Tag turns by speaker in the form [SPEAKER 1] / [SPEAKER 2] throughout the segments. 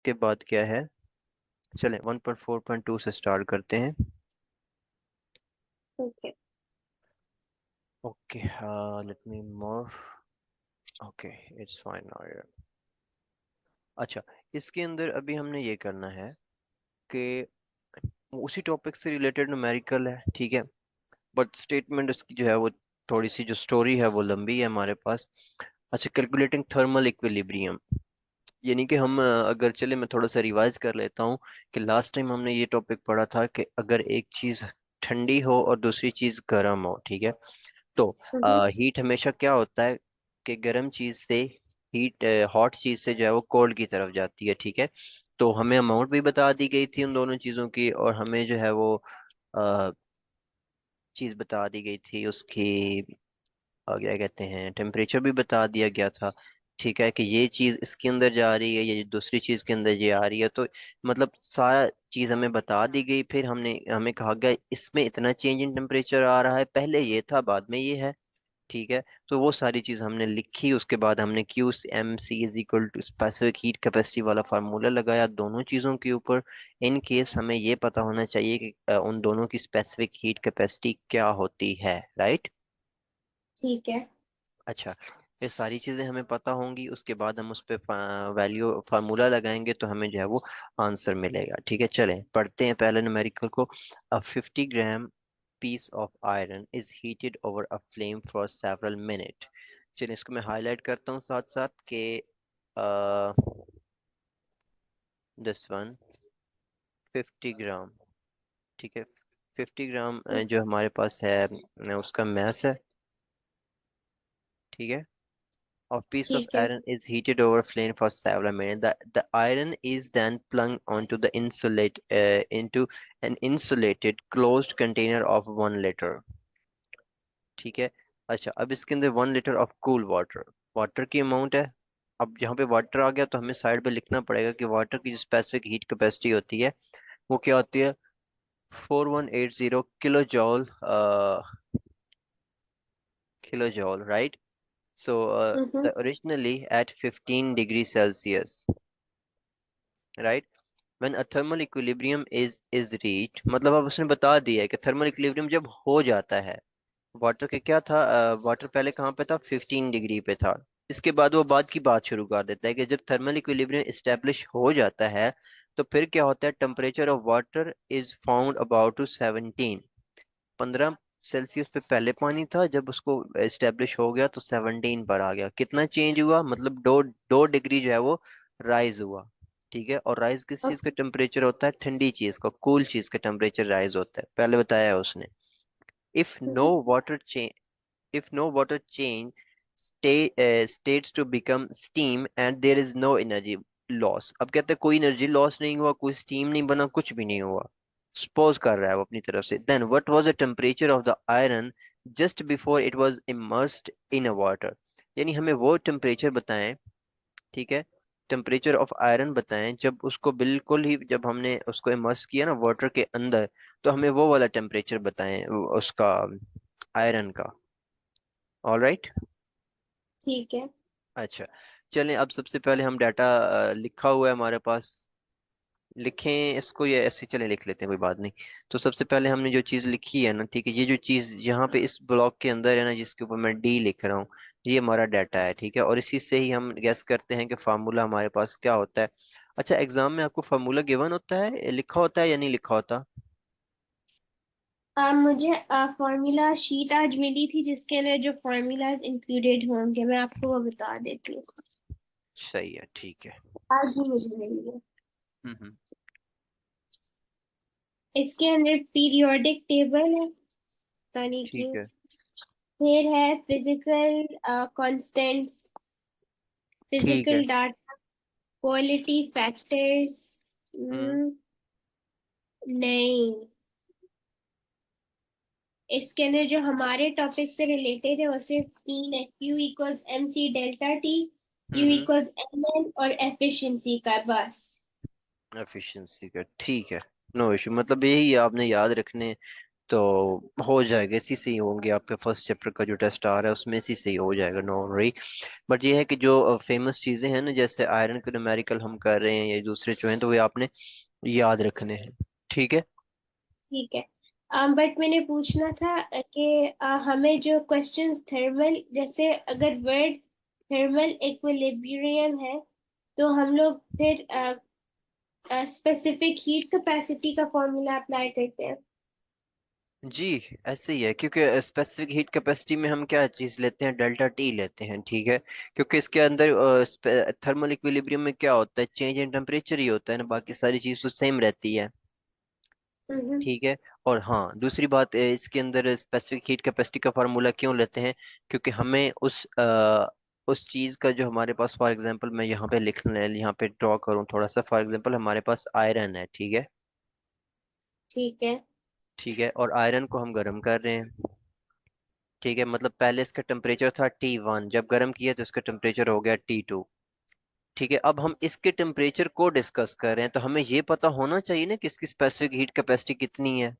[SPEAKER 1] के बाद क्या है, चलें 1.4.2 से स्टार्ट करते हैं।
[SPEAKER 2] Okay.
[SPEAKER 1] Okay, let me move. Okay, it's fine now. अच्छा, इसके अंदर अभी हमने ये करना है कि उसी टॉपिक से रिलेटेड न्यूमेरिकल है, ठीक है, बट स्टेटमेंट उसकी जो है वो थोड़ी सी जो स्टोरी है वो लंबी है हमारे पास। अच्छा, कैलकुलेटिंग थर्मल इक्विलिब्रियम, यानी कि हम अगर चले मैं थोड़ा सा रिवाइज कर लेता हूँ कि लास्ट टाइम हमने ये टॉपिक पढ़ा था कि अगर एक चीज़ ठंडी हो और दूसरी चीज़ गर्म हो, ठीक है, तो
[SPEAKER 2] हम्म।
[SPEAKER 1] हीट हमेशा क्या होता है कि गर्म चीज़ से हीट, हॉट चीज़ से जो है वो कोल्ड की तरफ जाती है, ठीक है। तो हमें अमाउंट भी बता दी गई थी उन दोनों चीज़ों की, और हमें जो है वो चीज़ बता दी गई थी उसकी, क्या कहते हैं, टेम्परेचर भी बता दिया गया था, ठीक है, कि ये चीज़ इसके अंदर जा रही है, ये दूसरी चीज़ के अंदर ये आ रही है, तो मतलब सारा चीज़ हमें बता दी गई। फिर हमें कहा गया इसमें इतना चेंज इन टेम्परेचर आ रहा है, पहले ये था बाद में ये है, ठीक है। तो वो सारी चीज़ हमने लिखी, उसके बाद हमने Q m c is equal to specific heat capacity वाला फार्मूला लगाया दोनों चीज़ों के ऊपर। इन केस हमें ये पता होना चाहिए कि उन दोनों की स्पेसिफिक हीट कैपेसिटी क्या होती है, राइट।
[SPEAKER 2] ठीक है।
[SPEAKER 1] अच्छा, ये सारी चीज़ें हमें पता होंगी, उसके बाद हम उस पे वैल्यू फार्मूला लगाएंगे तो हमें जो है वो आंसर मिलेगा, ठीक है। चलें पढ़ते हैं पहले न्यूमेरिकल को। A 50 gram piece of iron is heated over a flame for several minute. चलिए इसको मैं हाईलाइट करता हूँ साथ साथ के दिस वन 50 ग्राम, ठीक है। 50 ग्राम जो हमारे पास है उसका मैस है, ठीक है। A piece of
[SPEAKER 2] ठीक है।
[SPEAKER 1] iron is heated over flame for several minutes. The iron is then plunged into an insulated closed container of 1 liter. ठीक है। अच्छा, अब इसके अंदर 1 litre of cool water, water की अमाउंट है। अब यहाँ पे वाटर आ गया तो हमें साइड पे लिखना पड़ेगा कि वाटर की जो स्पेसिफिक हीट कैपेसिटी होती है वो क्या होती है, 4180 kilo जॉल, right. So
[SPEAKER 2] hmm.
[SPEAKER 1] the originally at 15 degrees Celsius, right? When a thermal equilibrium is reached, मतलब अब उसने बता दिया है कि थर्मल इक्विलिब्रियम जब हो जाता है, वाटर के क्या था, वाटर पहले कहाँ पे था, 15 डिग्री पे था। इसके बाद वो बाद की बात शुरू कर देता है कि जब थर्मल इक्विलिब्रियम इस्टेब्लिश हो जाता है तो फिर क्या होता है, temperature of water is found about to 17, 15 Celsius पे पहले पानी था, जब उसको एस्टेब्लिश हो गया तो 17 पर आ गया। कितना चेंज हुआ, मतलब दो दो डिग्री जो है वो राइज हुआ, ठीक है। और राइज किस चीज का टेम्परेचर होता है, ठंडी चीज का, कूल चीज का टेम्परेचर राइज होता है, पहले बताया है उसने। If no water change if no water change states to become steam and there is no energy loss। अब कहते हैं कोई एनर्जी लॉस नहीं हुआ, कोई स्टीम नहीं बना, कुछ भी नहीं हुआ, सपोज कर रहा है वो अपनी तरफ से। Then what was the temperature of the iron just before it was immersed in a water, यानी हमें वो टेम्परेचर बताएं, ठीक है, टेम्परेचर ऑफ आयरन बताएं जब उसको बिल्कुल ही, जब हमने उसको इमर्स किया ना वाटर के अंदर, तो हमें वो वाला टेम्परेचर बताएं उसका, आयरन का। All right.
[SPEAKER 2] ठीक है।
[SPEAKER 1] अच्छा, चलें अब सबसे पहले हम डाटा लिखा हुआ है हमारे पास, लिखें इसको या ऐसे चलें लिख लेते हैं, कोई बात नहीं। तो सबसे पहले हमने जो चीज़ लिखी है ना, ठीक है, ये जो चीज़ यहाँ पे इस ब्लॉक के अंदर है ना जिसके ऊपर मैं डी लिख रहा हूँ, ये हमारा डाटा है, ठीक है। और इसी से ही हम गैस करते हैं कि फार्मूला हमारे पास क्या होता है। अच्छा, एग्जाम में आपको फार्मूला गिवन होता है, लिखा होता है या नहीं लिखा होता?
[SPEAKER 2] मुझे फॉर्मूला शीट आज मिली थी जिसके अंदर जो फॉर्मूलाज इंक्लूडेड होंगे मैं आपको वो बता देती हूँ।
[SPEAKER 1] सही है, ठीक है।
[SPEAKER 2] आज भी मुझे मिली है।
[SPEAKER 1] हम्म।
[SPEAKER 2] इसके अंदर पीरियोडिक टेबल है, यानी कि
[SPEAKER 1] ठीक है।
[SPEAKER 2] फिर है फिजिकल कांस्टेंट्स,
[SPEAKER 1] ठीक है।
[SPEAKER 2] Physical data, quality factors.
[SPEAKER 1] हम्म।
[SPEAKER 2] नहीं, इसके अंदर जो हमारे टॉपिक से रिलेटेड है वो सिर्फ तीन है, Q equals m c delta T, Q
[SPEAKER 1] hmm.
[SPEAKER 2] Equals m n और एफिशिएंसी का, बस।
[SPEAKER 1] एफिशिएंसी का, ठीक है। नो इशू, मतलब यही आपने याद रखने, तो हो जाएगा, इसी से ही होंगे, आपके फर्स्ट चैप्टर का जो टेस्ट आ रहा है उसमें इसी से ही हो जाएगा, नो वरी। बट ये है कि जो फेमस चीजें हैं ना, जैसे आयरन के न्यूमेरिकल हम कर रहे हैं या दूसरे जो हैं, तो वे आपने याद रखने हैं। ठीक है।
[SPEAKER 2] ठीक है। बट मैंने पूछना था कि हमें जो क्वेश्चंस थर्मल, जैसे अगर वर्ड थर्मल इक्विलिब्रियम है, तो हम लोग फिर स्पेसिफिक हीट कैपेसिटी का फॉर्मूला अप्लाई करते हैं।
[SPEAKER 1] जी, ऐसे ही है, क्योंकि स्पेसिफिक हीट कैपेसिटी में हम क्या चीज लेते हैं, डेल्टा टी लेते हैं, ठीक है। क्योंकि इसके अंदर थर्मल इक्विलिब्रियम में क्या होता है, चेंज इन टेम्परेचर ही होता है ना, बाकी सारी चीज तो सेम रहती है।
[SPEAKER 2] हम्म।
[SPEAKER 1] ठीक है। और हाँ, दूसरी बात, इसके अंदर स्पेसिफिक हीट कैपेसिटी का फार्मूला क्यों लेते हैं, क्योंकि हमें उस चीज का जो हमारे पास, फॉर एग्जांपल मैं यहाँ पे यहाँ पे ड्रॉ करूँ थोड़ा सा, फॉर एग्जांपल हमारे पास आयरन है, ठीक है।
[SPEAKER 2] ठीक है।
[SPEAKER 1] ठीक है, और आयरन को हम गर्म कर रहे हैं। ठीक है, मतलब पहले इसका टेम्परेचर था T1, जब गर्म किया तो इसका टेम्परेचर हो गया T2। ठीक है, अब हम इसके टेम्परेचर को डिस्कस कर रहे हैं, तो हमें ये पता होना चाहिए ना कि इसकी स्पेसिफिक हीट कैपेसिटी कितनी है।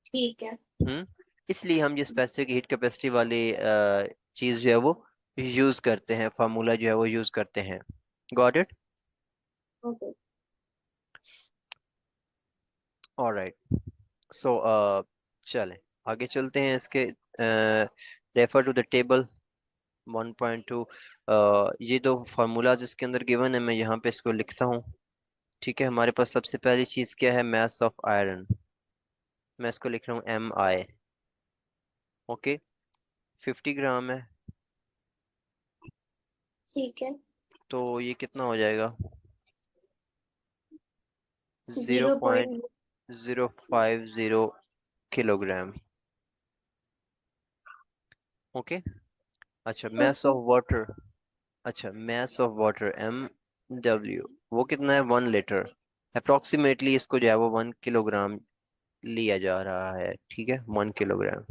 [SPEAKER 2] ठीक है।
[SPEAKER 1] हम्म। इसलिए हम ये स्पेसिफिक हीट कैपेसिटी वाली चीज जो है वो यूज करते हैं, फार्मूला जो है वो यूज करते हैं। Got it.
[SPEAKER 2] Okay.
[SPEAKER 1] Alright. So चलें, आगे चलते हैं इसके। Refer to the table 1.2। ये दो फार्मूलाज इसके अंदर गिवन है, मैं यहाँ पे इसको लिखता हूँ। ठीक है, हमारे पास सबसे पहली चीज क्या है, मास ऑफ आयरन। मैं इसको लिख रहा हूँ MI। ओके, 50 ग्राम है।
[SPEAKER 2] ठीक है।
[SPEAKER 1] तो ये कितना हो जाएगा, zero
[SPEAKER 2] zero
[SPEAKER 1] point
[SPEAKER 2] point
[SPEAKER 1] 050 kilogram. Okay. अच्छा, मास
[SPEAKER 2] ओके।
[SPEAKER 1] Of water. अच्छा, मास ऑफ वाटर MW, वो कितना है, 1 लीटर। अप्रोक्सीमेटली इसको जो है वो 1 किलोग्राम लिया जा रहा है, ठीक है, 1 किलोग्राम।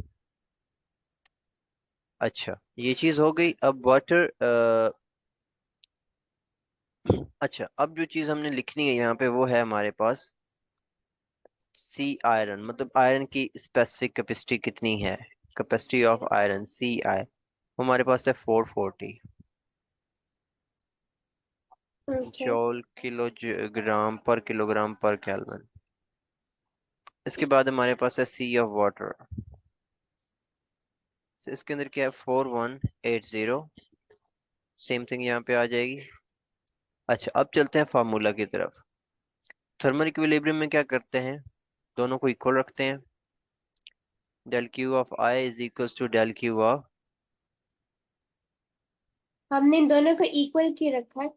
[SPEAKER 1] अच्छा, ये चीज हो गई। अब वाटर, अच्छा, अब जो चीज हमने लिखनी है यहाँ पे वो है हमारे पास सी आयरन, मतलब आयरन की स्पेसिफिक कैपेसिटी कितनी है, कैपेसिटी ऑफ आयरन CI, हमारे पास है 440
[SPEAKER 2] ओके।
[SPEAKER 1] जॉल किलो ग्राम पर किलोग्राम पर केल्विन। इसके बाद हमारे पास है सी ऑफ वाटर, इसके अंदर क्या है, 4180, सेम थिंग यहाँ पे आ जाएगी। अच्छा, अब चलते हैं फार्मूला की तरफ। थर्मल इक्विलिब्रियम में क्या करते हैं, दोनों को इक्वल रखते हैं। Del Q of i is equals to del Q of,
[SPEAKER 2] हमने इन दोनों को इक्वल क्यों रखा है?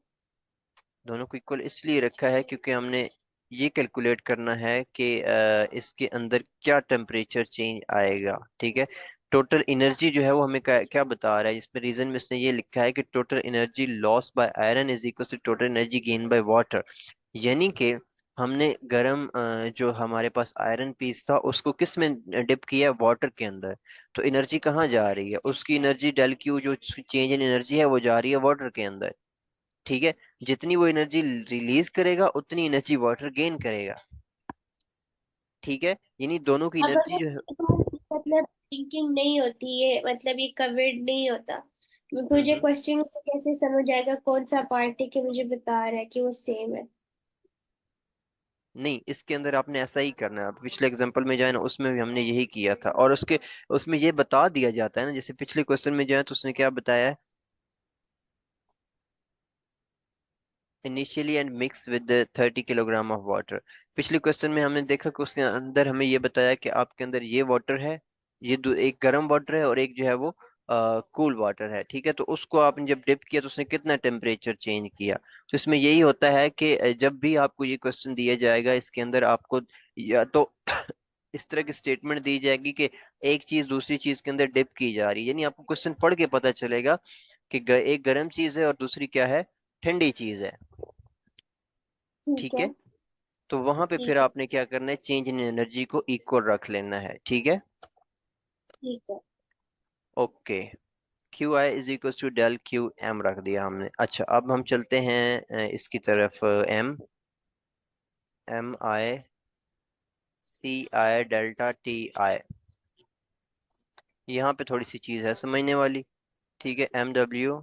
[SPEAKER 1] दोनों को इक्वल इसलिए रखा है क्योंकि हमने ये कैलकुलेट करना है कि इसके अंदर क्या टेम्परेचर चेंज आएगा। ठीक है, टोटल एनर्जी जो है वो हमें क्या बता रहा है, इसमें रीजन में इसने ये लिखा है कि total energy loss by iron is equal to total energy gain by water. यानी कि हमने गरम जो हमारे पास आयरन पीस था उसको किस में डिप किया, वाटर के अंदर। तो एनर्जी कहाँ जा रही है, उसकी एनर्जी डेल क्यू जो चेंज इन एनर्जी है वो जा रही है वाटर के अंदर। ठीक है, जितनी वो एनर्जी रिलीज करेगा उतनी एनर्जी वाटर गेन करेगा। ठीक है, यानी दोनों की
[SPEAKER 2] अब
[SPEAKER 1] एनर्जी
[SPEAKER 2] अगर
[SPEAKER 1] जो है।
[SPEAKER 2] मतलब थिंकिंग नहीं होती है, मतलब ये कवर्ड नहीं होता, मुझे
[SPEAKER 1] हम्म।
[SPEAKER 2] क्वेश्चन से कैसे समझ आएगा कौन सा पार्ट है कि मुझे बता रहा है कि वो सेम है?
[SPEAKER 1] नहीं, इसके अंदर आपने ऐसा ही करना है, आप पिछले एग्जांपल में जाए ना, उसमें भी हमने यही किया था, और उसके उसमें ये बता दिया जाता है ना, जैसे पिछले क्वेश्चन में जाए तो उसने क्या बताया है, initially and mix with 30 kilogram of water. पिछले क्वेश्चन में हमने देखा कि उसके अंदर हमें ये बताया कि आपके अंदर ये वाटर है, एक गर्म वाटर है और एक जो है वो कूल वाटर है। ठीक है, तो उसको आपने जब डिप किया तो उसने कितना टेम्परेचर चेंज किया। तो इसमें यही होता है कि जब भी आपको ये क्वेश्चन दिया जाएगा, इसके अंदर आपको या तो इस तरह की स्टेटमेंट दी जाएगी कि एक चीज दूसरी चीज के अंदर डिप की जा रही है, यानी आपको क्वेश्चन पढ़ के पता चलेगा कि एक गर्म चीज है और दूसरी क्या है, ठंडी चीज है।
[SPEAKER 2] ठीक
[SPEAKER 1] ठीक
[SPEAKER 2] है।
[SPEAKER 1] है, तो वहां पे फिर
[SPEAKER 2] ठीक है।
[SPEAKER 1] आपने क्या करना है, चेंज इन एनर्जी को इक्वल रख लेना है। ठीक है।
[SPEAKER 2] ठीक है।
[SPEAKER 1] Okay, Q i is equal to del Q m रख दिया हमने। अच्छा, अब हम चलते हैं इसकी तरफ, m m i c i delta T i. यहाँ पे थोड़ी सी चीज है समझने वाली। ठीक है, M W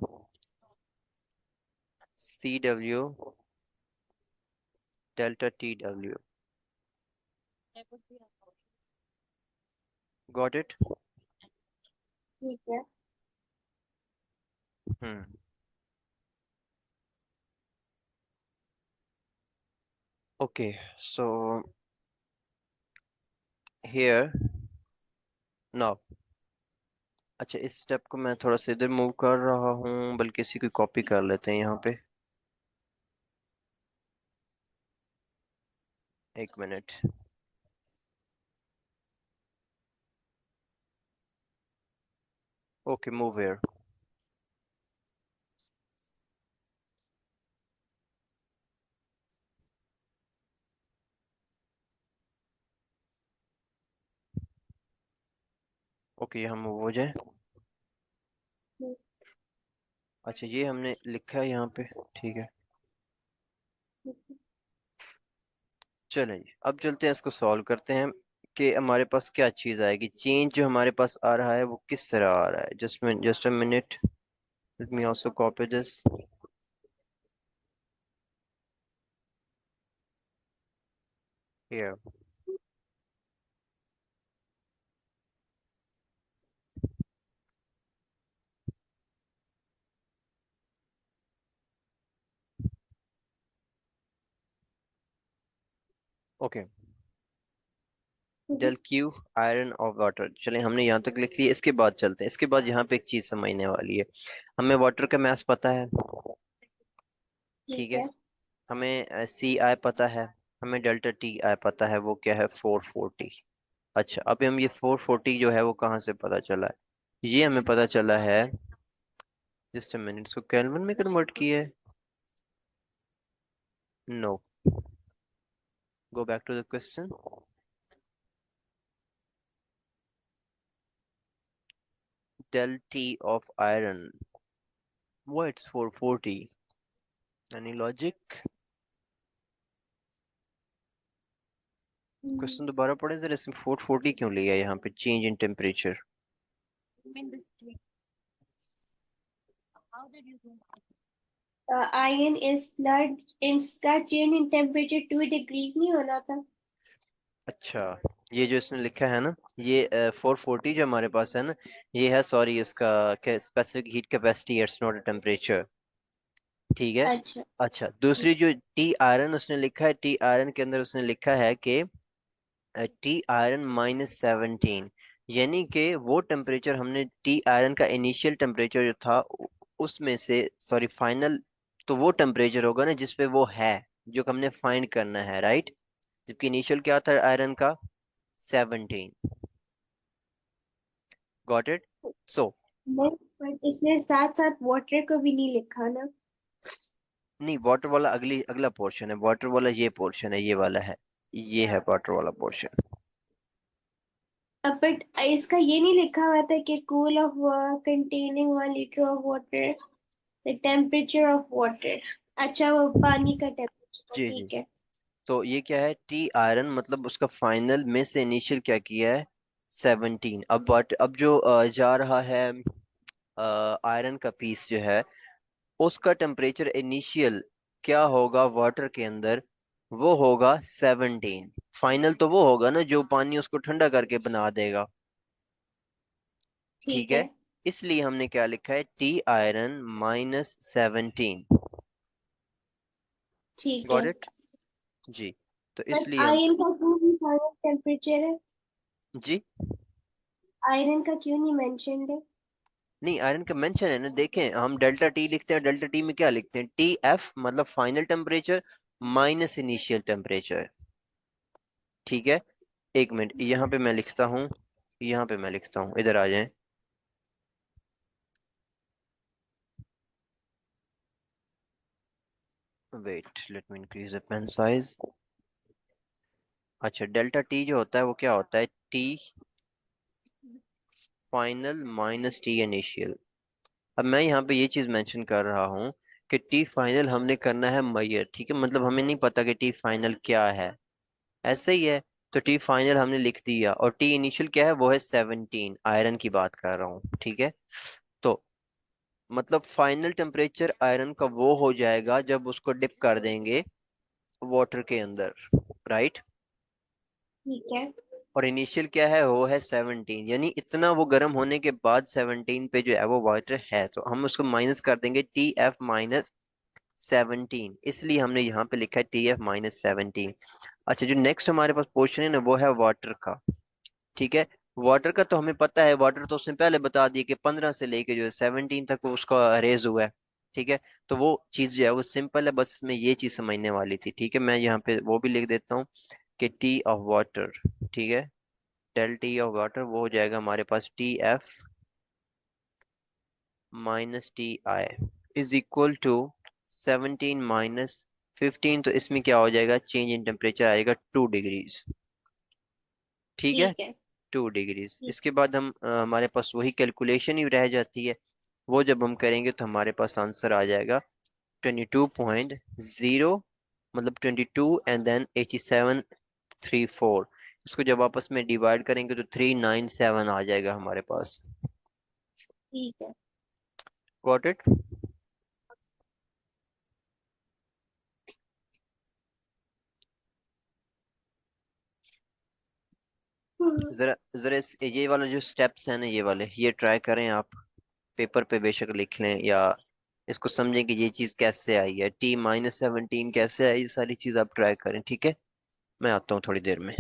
[SPEAKER 1] C W delta T W. Got it.
[SPEAKER 2] ठीक है।
[SPEAKER 1] हम्म। Okay, so here now. अच्छा, इस स्टेप को मैं थोड़ा सा इधर मूव कर रहा हूँ, बल्कि इसी को कॉपी कर लेते हैं यहाँ पे। एक minute. Okay, move here. Okay, यहाँ मूव हो जाए।
[SPEAKER 2] हम्म,
[SPEAKER 1] अच्छा, ये हमने लिखा है यहाँ पे। ठीक है,
[SPEAKER 2] हम्म,
[SPEAKER 1] चलें जी, अब चलते हैं, इसको सॉल्व करते हैं कि हमारे पास क्या चीज़ आएगी। चेंज जो हमारे पास आ रहा है वो किस तरह आ रहा है। Just a minute, let me also copy this here. Okay,
[SPEAKER 2] hmm,
[SPEAKER 1] del Q iron of water. चलें, हमने यहाँ तक लिख लिया। इसके बाद चलते हैं, इसके बाद यहाँ पे एक चीज़ समझने वाली है। हमें वाटर का मास पता है।
[SPEAKER 2] ठीक
[SPEAKER 1] ठीक है,
[SPEAKER 2] है।
[SPEAKER 1] हमें सी आई पता है। हमें डेल्टा टी आई पता है, वो क्या है, 440। अच्छा, अभी हम ये 440 जो है वो कहाँ से पता चला है। ये हमें पता चला है, जस्ट अ मिनट, इसको केल्विन में कन्वर्ट किया है। No, go back to the question. del T of iron, why it's 440? Any logic? Question दोबारा पढ़े जरा, इसमें 440 क्यों लिया है यहाँ पे, change in temperature.
[SPEAKER 2] Ion is blood, इसका चेंज इन टेम्परेचर 2 डिग्रीज नहीं होना था?
[SPEAKER 1] अच्छा, ये जो इसने लिखा है ना, ये 440 जो हमारे पास है ना, ये है, सॉरी, इसका क्या, specific heat capacity, it's not a temperature. ठीक है।
[SPEAKER 2] अच्छा।
[SPEAKER 1] अच्छा, दूसरी जो टी आयरन उसने लिखा है, टी आयरन के अंदर उसने लिखा है कि टी आयरन -17, यानी कि वो टेम्परेचर हमने टी आयरन का इनिशियल टेम्परेचर जो था उसमें से, सॉरी, फाइनल, तो वो टेम्परेचर होगा ना जिसपे वो है, जो हमने फाइंड करना है, राइट। जबकि इनिशियल क्या था आयरन का, 17। Got it. सो,
[SPEAKER 2] नहीं, बट इसने साथ साथ वाटर को भी नहीं लिखा ना।
[SPEAKER 1] नहीं, वाटर वाला अगला पोर्शन है, वाटर वाला ये पोर्शन है, ये वाला है, ये है वाटर वाला पोर्शन।
[SPEAKER 2] बट इसका ये नहीं लिखा हुआ था कि cool off containing 1 litre of water, the temperature of water. अच्छा, वो पानी का टेम्परेचर,
[SPEAKER 1] जी जी।
[SPEAKER 2] ठीक है।
[SPEAKER 1] तो ये क्या है, टी आयरन, मतलब उसका फाइनल में से इनिशियल क्या किया है, 17। अब बट अब जो जा रहा है आयरन का पीस जो है, उसका टेम्परेचर इनिशियल क्या होगा वाटर के अंदर, वो होगा 17। फाइनल तो वो होगा ना जो पानी उसको ठंडा करके बना देगा। ठीक
[SPEAKER 2] ठीक
[SPEAKER 1] है,
[SPEAKER 2] है।
[SPEAKER 1] इसलिए हमने क्या लिखा है, टी आयरन -17।
[SPEAKER 2] ठीक
[SPEAKER 1] गॉट
[SPEAKER 2] है।
[SPEAKER 1] इट। जी, तो
[SPEAKER 2] बट
[SPEAKER 1] इसलिए हम,
[SPEAKER 2] आयरन का क्यों नहीं फाइनल टेम्परेचर है?
[SPEAKER 1] जी,
[SPEAKER 2] आयरन का क्यों नहीं मेंशन्ड है?
[SPEAKER 1] नहीं, आयरन का मेंशन है ना, देखें, हम डेल्टा टी लिखते हैं, डेल्टा टी में क्या लिखते हैं, टी एफ, मतलब final temperature minus initial temperature. ठीक है, एक मिनट, यहाँ पे मैं लिखता हूँ, यहाँ पे मैं लिखता हूँ, इधर आ जाएं। Wait, let me increase the pen size. अच्छा, डेल्टा टी जो होता है वो क्या होता है, T final minus T initial. अब मैं यहाँ पे ये चीज मेंशन कर रहा हूँ कि टी फाइनल हमने करना है मैयर, ठीक है, मतलब हमें नहीं पता कि टी फाइनल क्या है, ऐसे ही है। तो टी फाइनल हमने लिख दिया, और टी इनिशियल क्या है, वो है 17, आयरन की बात कर रहा हूँ, ठीक है। तो मतलब फाइनल टेम्परेचर आयरन का वो हो जाएगा जब उसको डिप कर देंगे वाटर के अंदर, राइट।
[SPEAKER 2] ठीक है।
[SPEAKER 1] और इनिशियल क्या है, वो है 17, यानी इतना वो गर्म होने के बाद 17 पे जो है वो वाटर है, तो हम उसको माइनस कर देंगे TF-17, इसलिए हमने यहाँ पे लिखा है TF-17। अच्छा, जो नेक्स्ट हमारे पास पोर्शन है ना, वो है वाटर का, ठीक है। वाटर का तो हमें पता है, वाटर तो उसने पहले बता दिया कि 15 से लेके जो है 17 तक वो उसका रेज हुआ है, ठीक है। तो वो चीज़ जो है वो सिंपल है, बस इसमें ये चीज़ समझने वाली थी, ठीक है। मैं यहाँ पे वो भी लिख देता हूँ कि टी ऑफ वाटर, ठीक है, डेल टी ऑफ वाटर वो हो जाएगा हमारे पास TF-TI इज इक्वल टू 17 - 15, तो इसमें क्या हो जाएगा, चेंज इन टेम्परेचर आएगा 2 डिग्रीज, ठीक है।
[SPEAKER 2] ठीक है।
[SPEAKER 1] 2 डिग्रीज,
[SPEAKER 2] ठीक।
[SPEAKER 1] इसके बाद हम हमारे पास वही कैलकुलेशन ही रह जाती है, वो जब हम करेंगे तो हमारे पास आंसर आ जाएगा 22.0, मतलब 22 एंड देन 8734। इसको जब आपस में डिवाइड करेंगे तो 397 आ जाएगा हमारे पास।
[SPEAKER 2] ठीक है।
[SPEAKER 1] Got it.
[SPEAKER 2] हम्म।
[SPEAKER 1] जरा जरा ये वाला जो स्टेप्स है ना, ये वाले ये ट्राई करें आप, पेपर पे बेशक लिख लें, या इसको समझें कि ये चीज़ कैसे आई है, T-17 कैसे आई, ये सारी चीज़ आप ट्राई करें, ठीक है। मैं आता हूँ थोड़ी देर में।